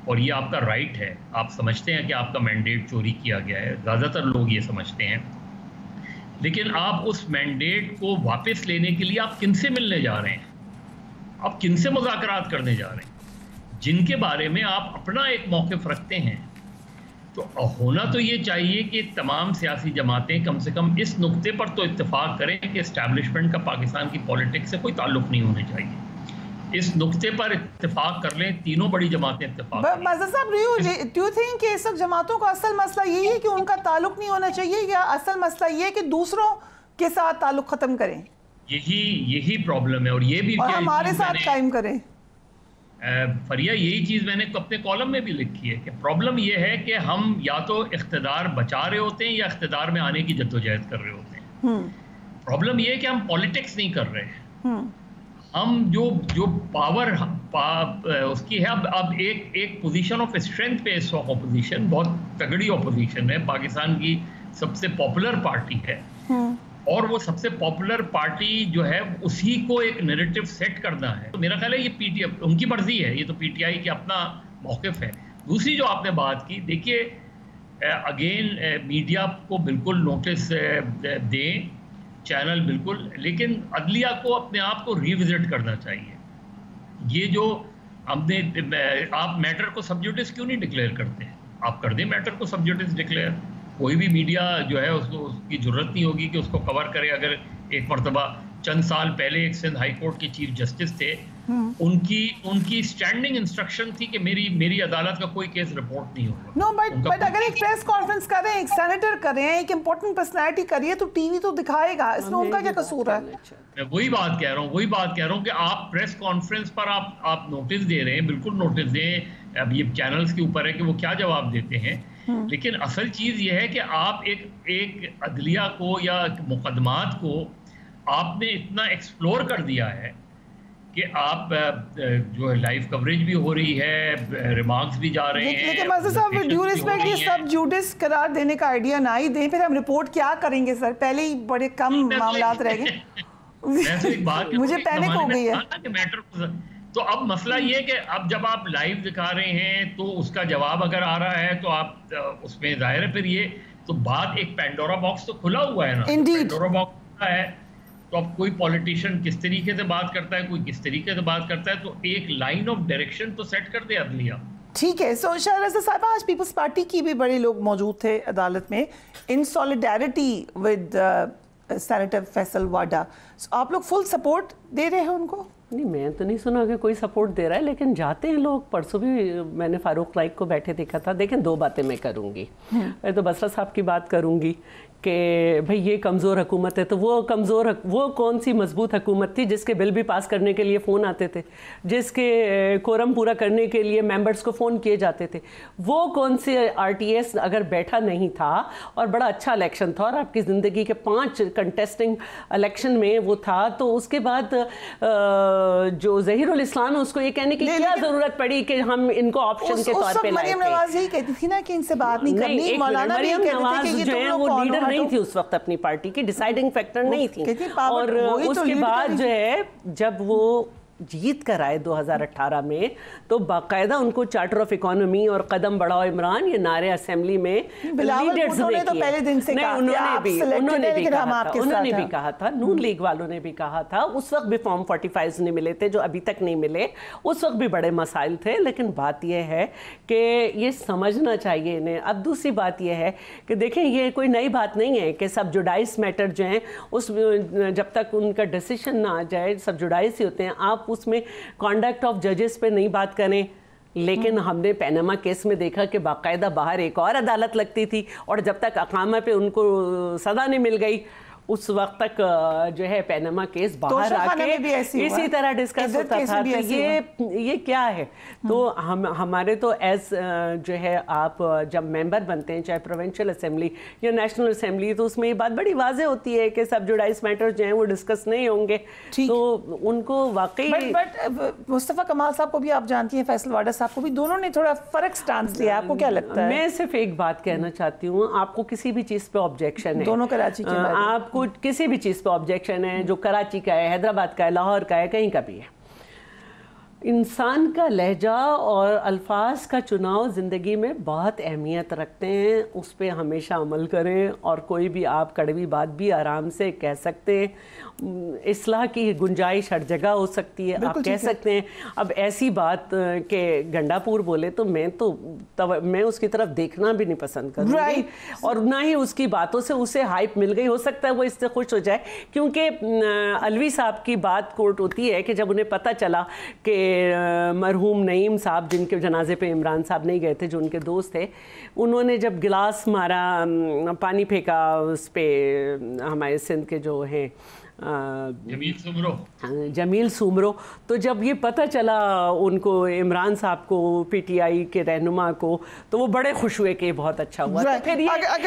और ये आपका राइट है। आप समझते हैं कि आपका मैंडेट चोरी किया गया है, ज़्यादातर लोग ये समझते हैं, लेकिन आप उस मैंडेट को वापस लेने के लिए आप किनसे मिलने जा रहे हैं? आप किनसे मुज़ाकरात करने जा रहे हैं? जिनके बारे में आप अपना एक मौक़िफ़ रखते हैं। तो होना तो ये चाहिए कि तमाम सियासी जमातें कम से कम इस नुक्ते पर तो इत्तेफाक करें कि इस्टेब्लिशमेंट का पाकिस्तान की पॉलिटिक्स से कोई ताल्लुक़ नहीं होना चाहिए। इस नुक्ते पर इत्तेफाक कर लें, तीनों बड़ी जमातें इत्तेफाक करें। मज़हर साहब, डू यू थिंक कि इस वक्त जमातों का असल मसला यही है कि उनका ताल्लुक़ नहीं होना चाहिए, या असल मसला ये है कि दूसरों के साथ ताल्लुक़ ख़त्म करें? यही प्रॉब्लम है, और ये भी हमारे साथ कायम करें। फरिया, यही चीज़ मैंने अपने कॉलम में भी लिखी है कि प्रॉब्लम ये है कि हम या तो इख्तिदार बचा रहे होते हैं या इख्तिदार में आने की जद्दोजहद कर रहे होते हैं। प्रॉब्लम ये है कि हम पॉलिटिक्स नहीं कर रहे हैं। हम जो पावर उसकी है, अब एक पोजीशन ऑफ स्ट्रेंथ पे इस वक्त अपोजिशन बहुत तगड़ी अपोजिशन है। पाकिस्तान की सबसे पॉपुलर पार्टी है, और वो सबसे पॉपुलर पार्टी जो है उसी को एक नैरेटिव सेट करना है। तो मेरा ख्याल है ये पीटीआई उनकी मर्जी है, ये तो पीटीआई की अपना मौक़िफ़ है। दूसरी जो आपने बात की, देखिए अगेन मीडिया को बिल्कुल नोटिस दें, चैनल बिल्कुल, लेकिन अदलिया को अपने आप को रिविजिट करना चाहिए। ये जो हमने आप मैटर को सब्जुडिस क्यों नहीं डिक्लेयर करते हैं? आप कर दें मैटर को सब्जुडिस डिक्लेयर। कोई भी मीडिया जो है उसकी ज़रूरत नहीं होगी कि उसको कवर करे। अगर एक मरतबा चंद साल पहले एक सिंध हाई कोर्ट के चीफ जस्टिस थे, उनकी स्टैंडिंग इंस्ट्रक्शन थी कि मेरी अदालत का कोई केस रिपोर्ट नहीं होगा। नो, बट अगर एक प्रेस कॉन्फ्रेंस कर रहे हैं, एक सेनेटर कर रहे हैं, एक इम्पोर्टेंट पर्सनैलिटी करिए तो टीवी तो दिखाएगा। इसमें उनका क्या कसूर है? मैं वही बात कह रहा हूँ कि आप प्रेस कॉन्फ्रेंस पर आप नोटिस दे रहे हैं, बिल्कुल नोटिस दें। अब ये चैनल्स के ऊपर है कि वो क्या जवाब देते हैं, लेकिन असल चीज़ ये है कि आप एक अदलिया को या मुकदमात को आपने इतना एक्सप्लोर कर दिया है कि आप जो है लाइव कवरेज भी हो रही है, रिमार्क्स भी जा रहे हैं। लेकिन मज़हर साहब, विद ड्यू रिस्पेक्ट, ये सब जुडिस करार देने का आइडिया ना ही दें, फिर हम रिपोर्ट क्या करेंगे सर? पहले ही बड़े कम मामलात रह गए। मुझे पैनिक हो गई है। तो अब मसला ये है कि अब जब आप लाइव दिखा रहे हैं तो उसका जवाब अगर आ रहा है तो आप उसमें जाहिर है फिर ये तो बात एक पेंडोरा बॉक्स तो खुला हुआ है ना। पेंडोरा बॉक्स खुला है तो अब कोई पॉलिटिशियन किस तरीके से बात करता है, कोई किस तरीके से बात करता है, तो एक लाइन ऑफ डायरेक्शन तो सेट कर दे अदलिया। ठीक है। सो शहरज़ा साहब, आज पीपल्स पार्टी की भी बड़े लोग मौजूद थे अदालत में इन सॉलिडारिटी विद सेनेटर फैसल वाडा। आप लोग फुल सपोर्ट दे रहे हैं उनको? नहीं, मैं तो नहीं सुना कि कोई सपोर्ट दे रहा है, लेकिन जाते हैं लोग। परसों भी मैंने फारूक लाइक को बैठे देखा था। देखें, दो बातें मैं करूँगी। मैं तो बसरा साहब की बात करूँगी कि भाई ये कमज़ोर हुकूमत है, तो वो कौन सी मजबूत हुकूमत थी जिसके बिल भी पास करने के लिए फ़ोन आते थे, जिसके कोरम पूरा करने के लिए मेंबर्स को फ़ोन किए जाते थे? वो कौन से आरटीएस अगर बैठा नहीं था और बड़ा अच्छा इलेक्शन था और आपकी ज़िंदगी के 5 कंटेस्टिंग इलेक्शन में वो था, तो उसके बाद जो ज़हीरुल इस्लाम है उसको ये कहने की क्या ज़रूरत पड़ी कि हम इनको ऑप्शन के तौर पे लाए थे? मरियम नवाज़ यही कहती थी ना कि इनसे बात नहीं करनी। मौलाना भी कहते थे कि ये तुम लोग वो लीडर नहीं थी उस वक्त, अपनी पार्टी की डिसाइडिंग फैक्टर नहीं थी। और उसके बाद जो है जब वो जीत कर आए 2018 में, तो बाकायदा उनको चार्टर ऑफ इकोनॉमी और कदम बढ़ाओ इमरान ये नारे असेंबली में लीडर्स ने तो पहले दिन से कहा, उन्होंने भी कहा था, नून लीग वालों ने भी कहा था। उस वक्त भी फॉर्म 45 नहीं मिले थे जो अभी तक नहीं मिले, उस वक्त भी बड़े मसाइल थे। लेकिन बात यह है कि ये समझना चाहिए इन्हें। अब दूसरी बात यह है कि देखें, ये कोई नई बात नहीं है कि सब जुडाइस मैटर जो हैं उस जब तक उनका डिसीजन ना आ जाए सब जुडाइस ही होते हैं। आप उसमें कॉन्डक्ट ऑफ जजेस पे नहीं बात करें, लेकिन हमने पैनामा केस में देखा कि बाकायदा बाहर एक और अदालत लगती थी और जब तक अकामा पे उनको सज़ा नहीं मिल गई उस वक्त तक जो है पैनामा केस बाहर आके इसी तरह डिस्कस होता था। तो ये क्या है? तो हमारे तो एज जो है आप जब मेंबर बनते हैं चाहे प्रोविंशियल असेंबली या नेशनल असेंबली, तो उसमें ये बात बड़ी वाज़ेह होती है कि सब जुडाइस मैटर्स जो हैं वो डिस्कस नहीं होंगे। तो उनको वाकई बट मुस्तफ़ा कमाल साहब को भी आप जानती हैं, फैसल वाडा साहब को भी, दोनों ने थोड़ा फर्क स्टांस लिया। आपको क्या लगता है? मैं सिर्फ एक बात कहना चाहती हूँ, आपको किसी भी चीज़ पे ऑब्जेक्शन है, दोनों कराची के, आपको किसी भी चीज़ पे ऑब्जेक्शन है, जो कराची का है, हैदराबाद का है, लाहौर का है, कहीं का भी है, इंसान का लहजा और अल्फाज का चुनाव ज़िंदगी में बहुत अहमियत रखते हैं। उस पर हमेशा अमल करें और कोई भी आप कड़वी बात भी आराम से कह सकते हैं। इस्लाह की गुंजाइश हर जगह हो सकती है, आप कह सकते हैं। अब ऐसी बात के गंडापुर बोले तो मैं उसकी तरफ देखना भी नहीं पसंद करूँगी और ना ही उसकी बातों से उसे हाइप मिल गई। हो सकता है वो इससे खुश हो जाए, क्योंकि अलवी साहब की बात कोर्ट होती है कि जब उन्हें पता चला कि मरहूम नईम साहब, जिनके जनाजे पे इमरान साहब नहीं गए थे, जो उनके दोस्त थे, उन्होंने जब गिलास मारा, पानी फेंका उस पर हमारे सिंध के जो हैं जमील सुमरो, तो जब ये पता चला उनको, इमरान साहब को, पीटीआई के रहनुमा को, तो वो बड़े खुश हुए कि बहुत अच्छा हुआ। तो फिर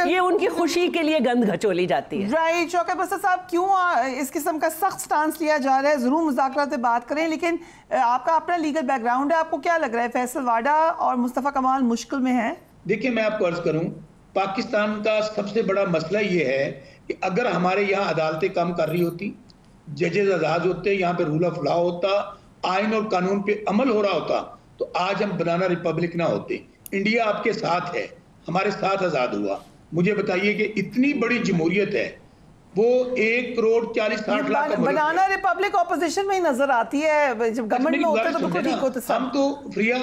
ये उनकी खुशी के लिए गंद घचोली जाती है। राइट। शौकत बस्तर साहब, क्यों इस किस्म का सख्त स्टांस लिया जा रहा है? ज़रूर मुज़ाकरात पे बात करें, लेकिन आपका अपना लीगल बैकग्राउंड है, आपको क्या लग रहा है फैसल वाडा और मुस्तफ़ा कमाल मुश्किल में है? देखिए, मैं आपको अर्ज करूं, पाकिस्तान का सबसे बड़ा मसला ये है कि अगर हमारे यहाँ अदालतें काम कर रही होती, जजेस आजाद होते, यहाँ पे रूल ऑफ लॉ होता, आइन और कानून पे अमल हो रहा होता, तो आज हम बनाना रिपब्लिक ना होते। इंडिया आपके साथ है, हमारे साथ आजाद हुआ। मुझे बताइए कि इतनी बड़ी जमहूरियत है, वो 1,40,60,00,000 का बनाना रिपब्लिक ऑपोजिशन में ही नजर आती है, जब गवर्नमेंट में होते तो बिल्कुल ठीक होता। हम तो फ्रिया,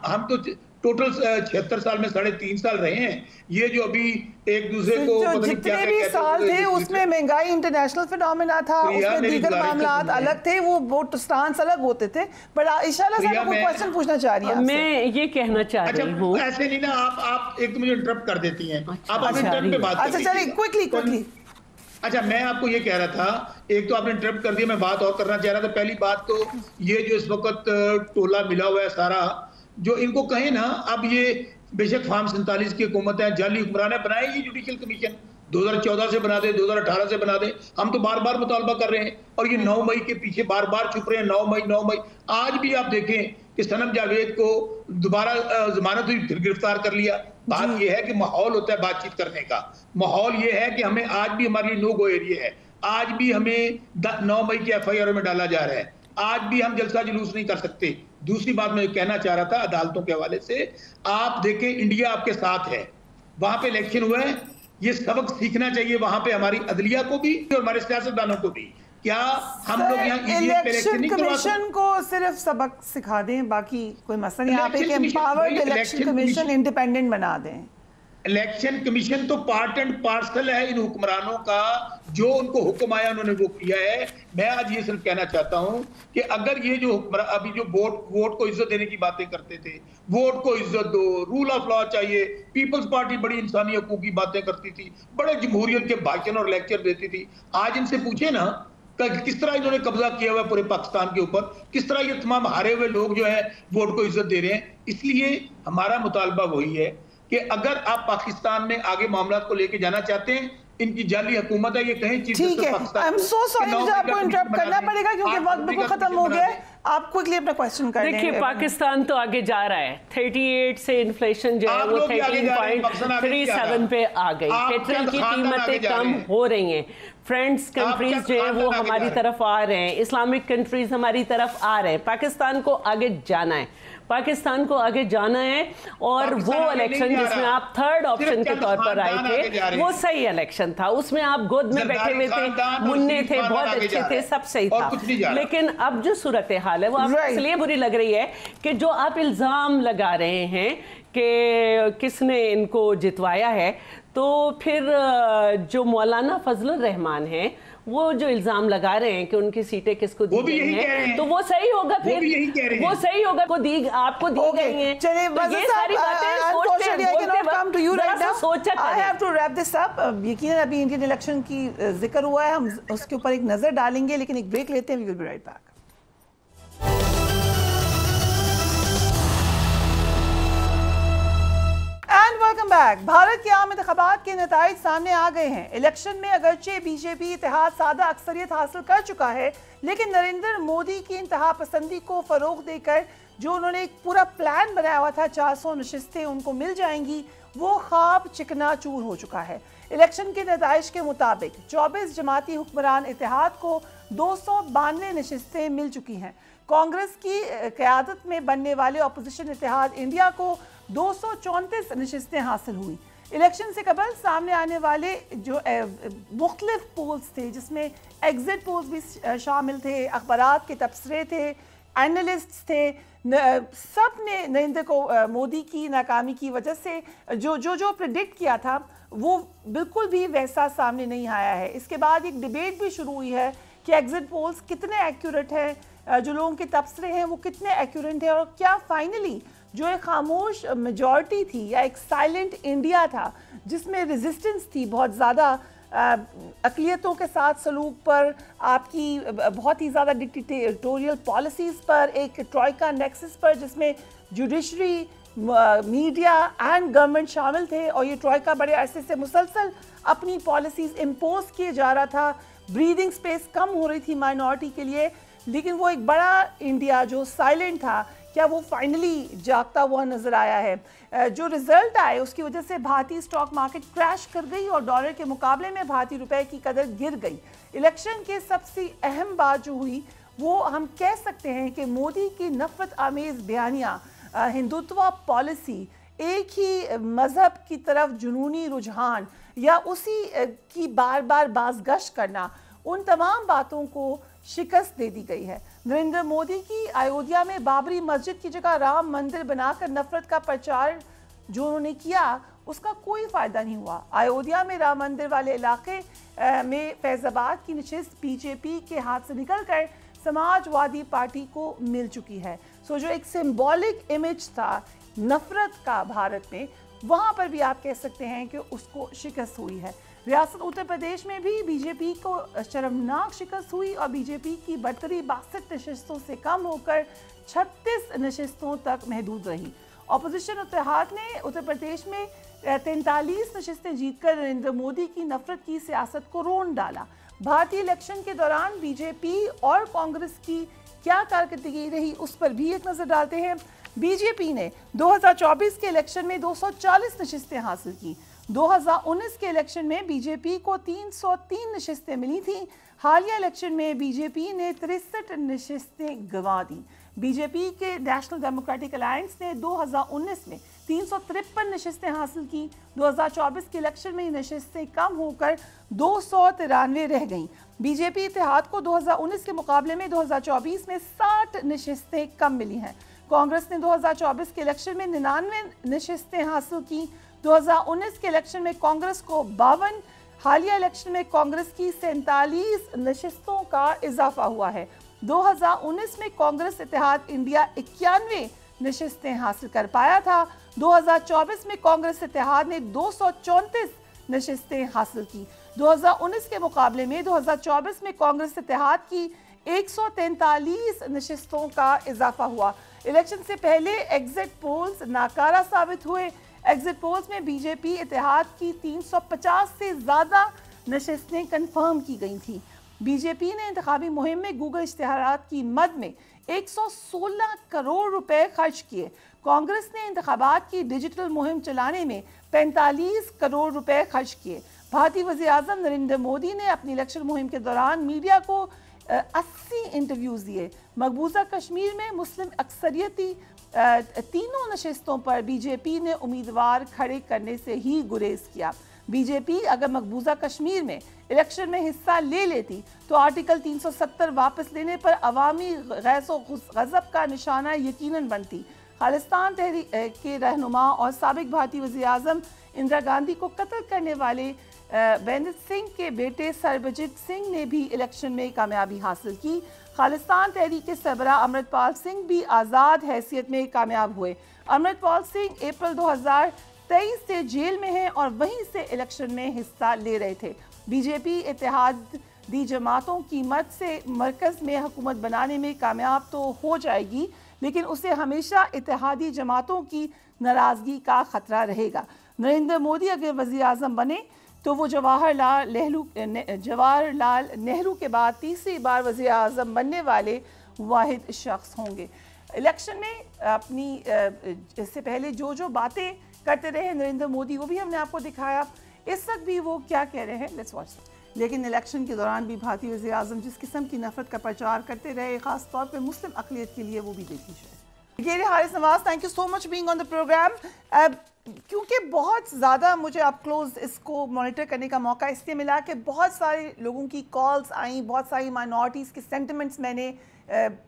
हम तो टोटल 76 साल में 3.5 साल रहे हैं। ये जो अभी एक दूसरे को जितने भी साल थे उसमें महंगाई इंटरनेशनल फिनोमेना था, उसमें दीगर मामलात अलग थे, वो स्टांस अलग होते थे। बट इशारा साहब को क्वेश्चन पूछना चाह रही हैं। मैं ये कहना चाह रही हूँ, ऐसे नहीं ना, आप एक तो मुझे इंटरप्ट कर देती हैं। आप इंटरप्ट पे बात, अच्छा चलिए क्विकली। अच्छा, मैं आपको ये कह रहा था, एक तो आपने इंटरप्ट कर दिया, मैं बात और करना चाह रहा था। पहली बात तो ये जो इस वक्त टोला मिला हुआ है सारा, जो इनको कहे ना, अब ये बेशक फार्म 47 की हुकूमत है, जाली हुक्मरान है, बनाएगी जुडिशियल कमीशन, 2014 से बना दे, 2018 से बना दे। हम तो बार बार मुतालबा कर रहे हैं और ये 9 मई के पीछे बार बार छुप रहे हैं। 9 मई आज भी आप देखें कि सनम जावेद को दोबारा जमानत हुई, फिर गिरफ्तार कर लिया। बात यह है कि माहौल होता है बातचीत करने का, माहौल ये है कि हमें आज भी, हमारे लिए नो गो एरिया है, आज भी हमें 9 मई के FIR में डाला जा रहा है, आज भी हम जलसा जुलूस नहीं कर सकते। दूसरी बात मैं कहना चाह रहा था अदालतों के हवाले से, आप देखें इंडिया आपके साथ है, वहां पे इलेक्शन हुआ है, ये सबक सीखना चाहिए वहां पे हमारी अदलिया को भी और हमारे सियासतदानों को भी। क्या हम लोग यहाँ इलेक्शन कमीशन को सिर्फ सबक सिखा दें, बाकी कोई मसला नहीं? आप एक एम्पावर्ड इलेक्शन कमीशन इंडिपेंडेंट बना दें। इलेक्शन कमीशन तो पार्ट एंड पार्सल है इन हुक्मरानों का, जो उनको हुक्म आया उन्होंने वो किया है। मैं आज ये सिर्फ कहना चाहता हूं कि अगर ये जो हुक्मरान अभी जो वोट को इज्जत देने की बातें करते थे, वोट को इज्जत दो, रूल ऑफ लॉ चाहिए, पीपल्स पार्टी बड़ी इंसानी हकूक की बातें करती थी, बड़े जमहूरियत के भाषण और लेक्चर देती थी। आज इनसे पूछे ना किस तरह इन्होंने कब्जा किया हुआ पूरे पाकिस्तान के ऊपर, किस तरह ये तमाम हारे हुए लोग जो है वोट को इज्जत दे रहे हैं। इसलिए हमारा मुतालबा वही है कि अगर आप पाकिस्तान में आगे मामलात को लेके जाना चाहते हैं, इनकी जाली हुकूमत है, ये कहें चीफ ठीक है। आई एम सो सॉरी, मुझे आपको इंटरप्ट करना पड़ेगा क्योंकि वक्त बिल्कुल खत्म हो गया है। आप क्विकली अपना क्वेश्चन कर लें। देखिए, पाकिस्तान तो आगे जा रहा है, 38 से इन्फ्लेशन जो है वो 13.37 पे आ गई, पेट्रोल की कीमतें कम हो रही हैं, फ्रेंड्स कंट्रीज जो है वो हमारी तरफ आ रहे हैं, इस्लामिक कंट्रीज हमारी तरफ आ रहे हैं। पाकिस्तान को आगे जाना है, पाकिस्तान को आगे जाना है, और वो इलेक्शन जिसमें आप थर्ड ऑप्शन के तौर पर आए थे वो सही इलेक्शन था, उसमें आप गोद में बैठे हुए थे, मुन्ने थे, बहुत अच्छे थे, सब सही था। लेकिन अब जो सूरत हाल है वो आपको इसलिए बुरी लग रही है कि जो आप इल्जाम लगा रहे हैं कि किसने इनको जितवाया है, तो फिर जो मौलाना फजलुर रहमान हैं वो जो इल्जाम लगा रहे हैं कि उनकी सीटें किसको दी गई हैं, तो वो सही होगा, फिर वो सही होगा को दी आपको दी गई हैं। चलिए ये सारी बातें सोचते हैं, सोचा I have to wrap this up. यकीनन अभी इंडियन इलेक्शन की जिक्र हुआ है, हम उसके ऊपर एक नजर डालेंगे, लेकिन एक ब्रेक लेते हैं। We will be right back. And welcome back. Bharat के आम इंतखाबात के नताइज सामने आ गए हैं। इलेक्शन में अगरचे बीजेपी इत्तेहाद सादा अक्सरियत हासिल कर चुका है, लेकिन नरेंद्र मोदी की इंतहा पसंदी को फरोग देकर जो उन्होंने एक पूरा प्लान बनाया हुआ था, 400 नशिस्तें उनको मिल जाएंगी, वो ख्वाब चिकनाचूर हो चुका है। इलेक्शन के नताइज के मुताबिक 24 जमाती हुक्मरान इत्तेहाद को 292 नशिस्तें मिल चुकी हैं। कांग्रेस की क़यादत में बनने वाले अपोजिशन इत्तेहाद इंडिया को 234 नशिस्तें हासिल हुई। इलेक्शन से कबल सामने आने वाले जो मुख्तलिफ पोल्स थे, जिसमें एग्जिट पोल्स भी शामिल थे, अखबारात के तबसरे थे, एनालिस्ट्स थे, सब ने नरेंद्र मोदी की नाकामी की वजह से जो प्रेडिक्ट किया था वो बिल्कुल भी वैसा सामने नहीं आया है। इसके बाद एक डिबेट भी शुरू हुई है कि एग्जिट पोल्स कितने एक्यूरेट हैं, जो लोगों के तबसरे हैं वो कितने एक्यूरेट हैं, और क्या फाइनली जो एक खामोश मेजॉरिटी थी या एक साइलेंट इंडिया था जिसमें रेजिस्टेंस थी बहुत ज़्यादा, अक़लियतों के साथ सलूक पर, आपकी बहुत ही ज़्यादा डिक्टेटोरियल पॉलिसीज़ पर, एक ट्रॉइका नेक्सस पर जिसमें जुडिशरी, मीडिया एंड गवर्नमेंट शामिल थे, और ये ट्रॉइका बड़े अरसे से मुसलसल अपनी पॉलिसीज़ इम्पोज किए जा रहा था। ब्रीदिंग स्पेस कम हो रही थी माइनॉरिटी के लिए, लेकिन वो एक बड़ा इंडिया जो साइलेंट था, क्या वो फाइनली जागता हुआ नजर आया है। जो रिजल्ट आए उसकी वजह से भारतीय स्टॉक मार्केट क्रैश कर गई और डॉलर के मुकाबले में भारतीय रुपए की कदर गिर गई। इलेक्शन के सबसे अहम बात जो हुई वो हम कह सकते हैं कि मोदी की नफरत आमेज बयानियाँ, हिंदुत्व पॉलिसी, एक ही मज़हब की तरफ जुनूनी रुझान या उसी की बार बार बाज़गश्त करना, उन तमाम बातों को शिकस्त दे दी गई है। नरेंद्र मोदी की अयोध्या में बाबरी मस्जिद की जगह राम मंदिर बनाकर नफरत का प्रचार जो उन्होंने किया, उसका कोई फ़ायदा नहीं हुआ। अयोध्या में राम मंदिर वाले इलाके में फैज़ाबाद की नशिस्त बीजेपी के हाथ से निकलकर समाजवादी पार्टी को मिल चुकी है। सो जो एक सिंबॉलिक इमेज था नफरत का भारत में, वहाँ पर भी आप कह सकते हैं कि उसको शिकस्त हुई है। रियासत उत्तर प्रदेश में भी बीजेपी को शर्मनाक शिकस्त हुई और बीजेपी की बढ़तरी 62 नशिस्तों से कम होकर 36 नशिस्तों तक महदूद रही। अपोजिशन इत्तेहाद ने उत्तर प्रदेश में 43 नशिस्तें जीतकर नरेंद्र मोदी की नफरत की सियासत को रोन डाला। भारतीय इलेक्शन के दौरान बीजेपी और कांग्रेस की क्या कारकर्दगी रही, उस पर भी एक नज़र डालते हैं। बीजेपी ने 2024 के इलेक्शन में 240 नशिस्तें हासिल की। 2019 के इलेक्शन में बीजेपी को 303 नशिस्तें मिली थी। हालिया इलेक्शन में बीजेपी ने 63 नशिस्तें गंवा दी। बीजेपी के नेशनल डेमोक्रेटिक अलायंस ने 2019 में 353 नशिस्तें हासिल की। 2024 के इलेक्शन में नशिस्तें कम होकर 293 रह गईं। बीजेपी इत्तेहाद को 2019 के मुकाबले में 2024 में 60 नशिस्तें कम मिली हैं। कांग्रेस ने 2024 के इलेक्शन में 99 नशिस्तें हासिल की। 2019 के इलेक्शन में कांग्रेस को 52, हालिया इलेक्शन में कांग्रेस की 47 नशिस्तों का इजाफा हुआ है। 2019 में कांग्रेस इत्तेहाद इंडिया 91 नशिस्तें हासिल कर पाया था। 2024 में कांग्रेस इत्तेहाद ने 234 नशिस्तें हासिल की। 2019 के मुकाबले में 2024 में कांग्रेस इत्तेहाद की 143 नशिस्तों का इजाफा हुआ। इलेक्शन से पहले एग्जिट पोल्स नाकारा साबित हुए। एग्जिट पोल्स में बीजेपी इत्तेहाद की 350 से ज़्यादा नशिस्तें कंफर्म की गई थी। बीजेपी ने इंतखाबी मुहिम में गूगल इश्तिहारात की मद में 116 करोड़ रुपए खर्च किए। कांग्रेस ने इंतखाबात की डिजिटल मुहिम चलाने में 45 करोड़ रुपए खर्च किए। भारतीय वज़ीर-ए-आज़म नरेंद्र मोदी ने अपनी इलेक्शन मुहिम के दौरान मीडिया को 80 इंटरव्यूज़ दिए। मकबूजा कश्मीर में मुस्लिम अक्सरियती तीनों नशिस्तों पर बीजेपी ने उम्मीदवार खड़े करने से ही गुरेज किया। बीजेपी अगर मकबूजा कश्मीर में इलेक्शन में हिस्सा ले लेती तो आर्टिकल 370 वापस लेने पर अवामी गज़ब का निशाना यकीनन बनती। खालिस्तान तहरीक के रहनुमा और साबिक भारतीय वज़ीर-ए-आज़म इंदिरा गांधी को कत्ल करने वाले बेनत सिंह के बेटे सरबजीत सिंह ने भी इलेक्शन में कामयाबी हासिल की। खालिस्तान तहरीक के सरबराह अमृतपाल सिंह भी आज़ाद हैसियत में कामयाब हुए। अमृतपाल सिंह अप्रैल 2023 से जेल में हैं और वहीं से इलेक्शन में हिस्सा ले रहे थे। बीजेपी इत्तेहादी जमातों की मदद से मरकज़ में हुकूमत बनाने में कामयाब तो हो जाएगी, लेकिन उसे हमेशा इत्तेहादी जमातों की नाराज़गी का खतरा रहेगा। नरेंद्र मोदी अगर वज़ीर आज़म बने तो वो जवाहरलाल नेहरू के बाद तीसरी बार वज़ीर आज़म बनने वाले वाहिद शख्स होंगे। इलेक्शन में अपनी इससे पहले जो बातें करते रहे नरेंद्र मोदी, वो भी हमने आपको दिखाया। इस वक्त भी वो क्या कह रहे हैं, लेट्स वॉच। लेकिन इलेक्शन के दौरान भी भारतीय वज़ीर आज़म जिस किस्म की नफरत का प्रचार करते रहे, ख़ास तौर पे मुस्लिम अक़लियत के लिए, वो भी देखी जाए। Haris Nawaz, thank you so much being on the programme. क्योंकि बहुत ज़्यादा मुझे आप क्लोज इसको मॉनिटर करने का मौका इसलिए मिला कि बहुत सारे लोगों की कॉल्स आई, बहुत सारी माइनॉरिटीज़ के सेंटिमेंट्स मैंने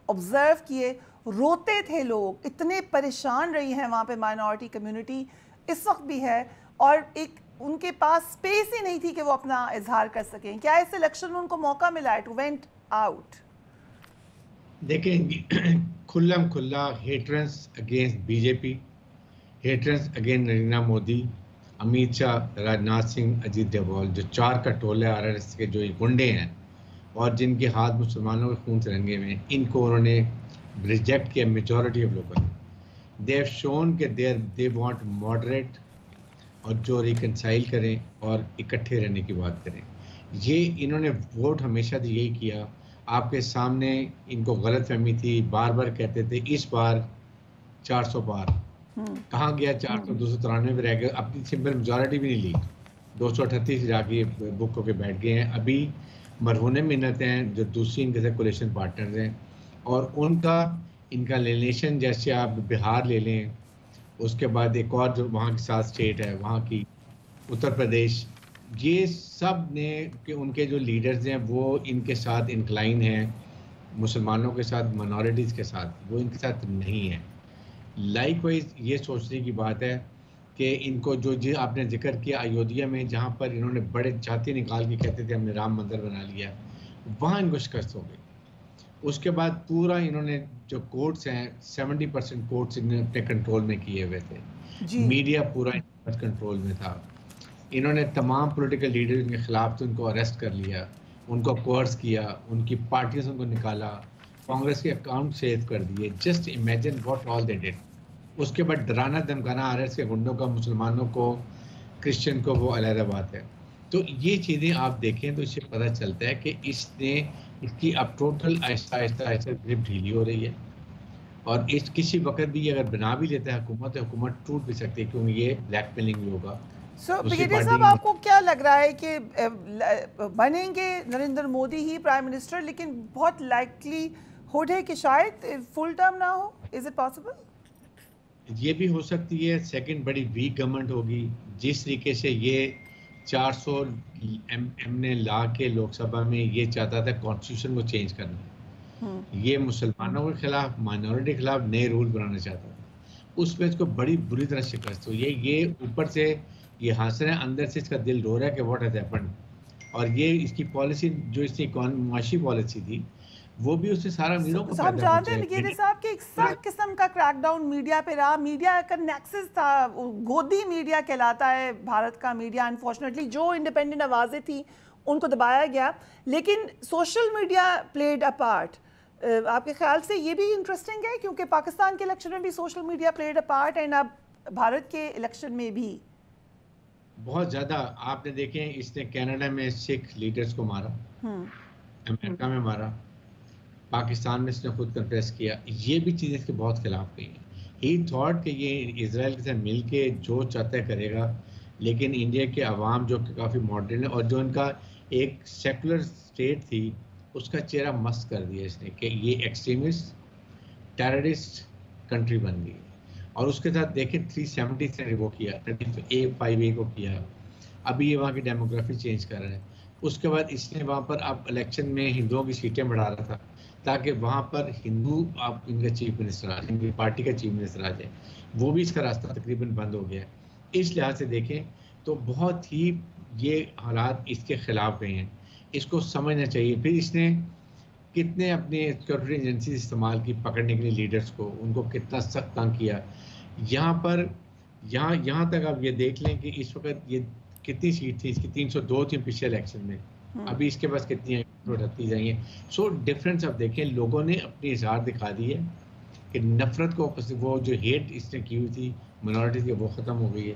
ऑब्ज़र्व किए। रोते थे लोग, इतने परेशान रही है वहाँ पे माइनॉरिटी कम्युनिटी, इस वक्त भी है, और एक उनके पास स्पेस ही नहीं थी कि वो अपना इजहार कर सकें। क्या इस इलेक्शन में उनको मौका मिला है टू वेंट आउट? देखें, खुल्ला hatred against BJP, hatred against Narendra Modi, Amit Shah, Rajnath Singh, Ajit Doval, जो चार कटोले आरएसएस के जो ये गुंडे हैं और जिनके हाथ मुसलमानों के खून से रंगे हुए हैं, इनको उन्होंने रिजेक्ट किया। मेजॉरिटी ऑफ लोगों ने दे हैव शोन कि दे वांट मॉडरेट और जो रिकनसाइल करें और इकट्ठे रहने की बात करें। ये इन्होंने वोट हमेशा तो यही किया। आपके सामने इनको गलत फहमी थी, बार बार कहते थे इस बार 400 पार, कहाँ गया 400, 293 में रह गए, अपनी सिंपल मेजॉरिटी भी नहीं ली, 238 जाके बुक होके बैठ गए हैं। अभी मरहून मिन्नत हैं जो दूसरी इनके साथ कोलिशन पार्टनर्स हैं, और इनका रिलेशन जैसे आप बिहार ले लें, उसके बाद एक और जो वहाँ के साथ स्टेट है वहाँ की उत्तर प्रदेश, ये सब ने कि उनके जो लीडर्स हैं वो इनके साथ इंक्लाइन हैं, मुसलमानों के साथ, माइनॉरिटीज़ के साथ, वो इनके साथ नहीं है। लाइकवाइज ये सोचने की बात है कि इनको जो आपने जिक्र किया अयोध्या में, जहाँ पर इन्होंने बड़े छाती निकाल के कहते थे हमने राम मंदिर बना लिया, वहाँ इनको शिकस्त हो गई। उसके बाद पूरा इन्होंने जो कोर्ट्स हैं 70% कोर्ट्स इन्होंने अपने कंट्रोल में किए हुए थे, मीडिया पूरा इनके कंट्रोल में था। इन्होंने तमाम पॉलिटिकल लीडर्स के खिलाफ तो उनको अरेस्ट कर लिया, उनको कोर्स किया, उनकी पार्टियों से उनको निकाला, कांग्रेस के अकाउंट सेव कर दिए। Just imagine what all they did. उसके बाद डराना धमकाना आरएस के गुंडों का, मुसलमानों को, क्रिश्चियन को, वो अलग बात है। तो ये चीज़ें आप देखें तो इससे पता चलता है कि इसकी अब टोटल आहिस्ता ग्रिप ढीली हो रही है, और इस किसी वक्त भी अगर बना भी लेता है हुकूमत टूट भी सकती है, क्योंकि ये ब्लैकमेलिंग भी होगा। ब्रिगेडियर साहब, आपको क्या लग रहा है कि बनेंगे नरेंद्र मोदी ही प्राइम मिनिस्टर, लेकिन बहुत लाइकलीहुड है कि शायद फुल टर्म ना हो? Is it possible? ये भी हो सकती है। सेकंड, बड़ी वीक गवर्नमेंट होगी। जिस तरीके से ये 400 एम ने ला के लोकसभा में ये चाहता था कॉन्स्टिट्यूशन को चेंज करना, ये मुसलमानों के खिलाफ, माइनॉरिटी के खिलाफ नए रूल बनाना चाहता था, उसमें इसको बड़ी बुरी तरह शिकस्त हुई है। ये ऊपर से ये हंस रहे हैं, अंदर से इसका दिल रो रहा है कि व्हाट हैज हैपेंड। और ये इसकी पॉलिसी जो इसकी माशी पॉलिसी थी, वो भी उससे सारा मीडिया को हम जानते हैं ब्रिगेडियर साहब कि एक सख्त किस्म का क्रैकडाउन मीडिया पे रहा। मीडिया का नेक्सस था, गोदी मीडिया कहलाता है भारत का मीडिया। अनफॉर्चुनेटली जो इंडिपेंडेंट आवाज़ें थी उनको दबाया गया, लेकिन social media played a part. आपके ख्याल से ये भी इंटरेस्टिंग है, क्योंकि पाकिस्तान के इलेक्शन में भी social media played a part, and अब भारत के इलेक्शन में भी बहुत ज़्यादा। आपने देखें, इसने कनाडा में सिख लीडर्स को मारा, अमेरिका में मारा, पाकिस्तान में इसने खुद कन्फेस किया। ये भी चीज़ें इसके बहुत खिलाफ गई हैं। ही थॉट कि ये इजराइल के साथ मिल के जो चाहता है करेगा, लेकिन इंडिया के अवाम जो कि काफ़ी मॉडर्न है और जो इनका एक सेकुलर स्टेट थी, उसका चेहरा मस्त कर दिया इसने कि ये एक्सट्रीमिस्ट टेररिस्ट कंट्री बन गई। और उसके साथ देखें 370 से वो किया, 35A को किया। अभी ये वहाँ की डेमोग्राफी चेंज कर रहे हैं। उसके बाद इसने वहाँ पर अब इलेक्शन में हिंदुओं की सीटें बढ़ा रहा था, ताकि वहाँ पर हिंदू आप इनका चीफ मिनिस्टर आ जाए, इनकी पार्टी का चीफ मिनिस्टर आ जाए। वो भी इसका रास्ता तकरीबन बंद हो गया। इस लिहाज से देखें तो बहुत ही ये हालात इसके खिलाफ गए हैं, इसको समझना चाहिए। फिर इसने कितने अपने सिक्योरिटी एजेंसी इस्तेमाल की पकड़ने के लिए लीडर्स को, उनको कितना सख्त तंग किया। यहाँ तक आप ये देख लें कि इस वक्त ये कितनी सीट थी इसकी, 302 थी पिछले इलेक्शन में, अभी इसके पास कितनी रखती जाएंगे। सो डिफरेंस आप देखें, लोगों ने अपनी इजहार दिखा दी है कि नफरत को, वो जो हेट इसने की हुई थी माइनॉरिटीज़ की, वो ख़त्म हो गई है।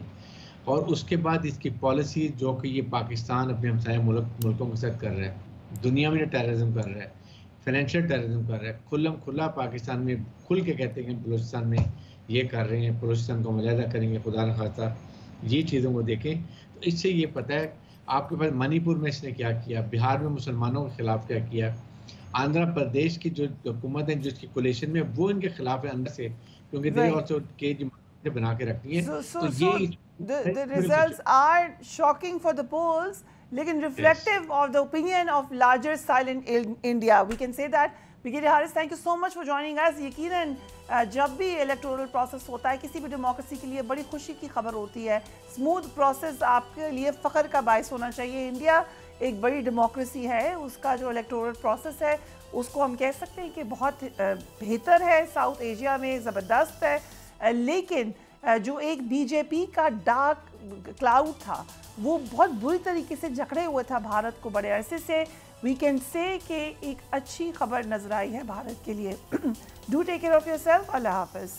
और उसके बाद इसकी पॉलिसी जो कि ये पाकिस्तान अपने हमसाया मुल्कों के साथ कर रहा है, दुनिया में टेररिज्म कर रहा है, फाइनेंशियल टेररिज्म कर रहा है, खुला पाकिस्तान में खुल के कहते हैं कि बलूचिस्तान में ये कर रहे हैं, बलूचिस्तान को मलहदा करेंगे, खुदा न खास्ता ये चीज़ों को देखें तो इससे ये पता है। आपके पास मणिपुर में इसने क्या किया, बिहार में मुसलमानों के खिलाफ क्या किया, आंध्र प्रदेश की जो हुकूमत है जिसकी कोलेशन में, वो इनके खिलाफ है अंदर से, क्योंकि दे आल्सो के जो बना के रखती है। तो ये the results are shocking for the polls, लेकिन reflective of the opinion of larger silent India. We can say that. Brigadier Haris, thank you so much for joining us. यकीनन जब भी इलेक्टोरल प्रोसेस होता है किसी भी डेमोक्रेसी के लिए बड़ी खुशी की खबर होती है। स्मूथ प्रोसेस आपके लिए फ़ख्र का बायस होना चाहिए। इंडिया एक बड़ी डेमोक्रेसी है, उसका जो इलेक्टोरल प्रोसेस है उसको हम कह सकते हैं कि बहुत बेहतर है, साउथ एशिया में ज़बरदस्त है। लेकिन जो एक बीजेपी का डार्क क्लाउड था वो बहुत बुरी तरीके से जकड़े हुए था भारत को बड़े अरसे से। वी कैन से कि एक अच्छी खबर नजर आई है भारत के लिए। Do take care of yourself. अल्लाह हाफ़िज़।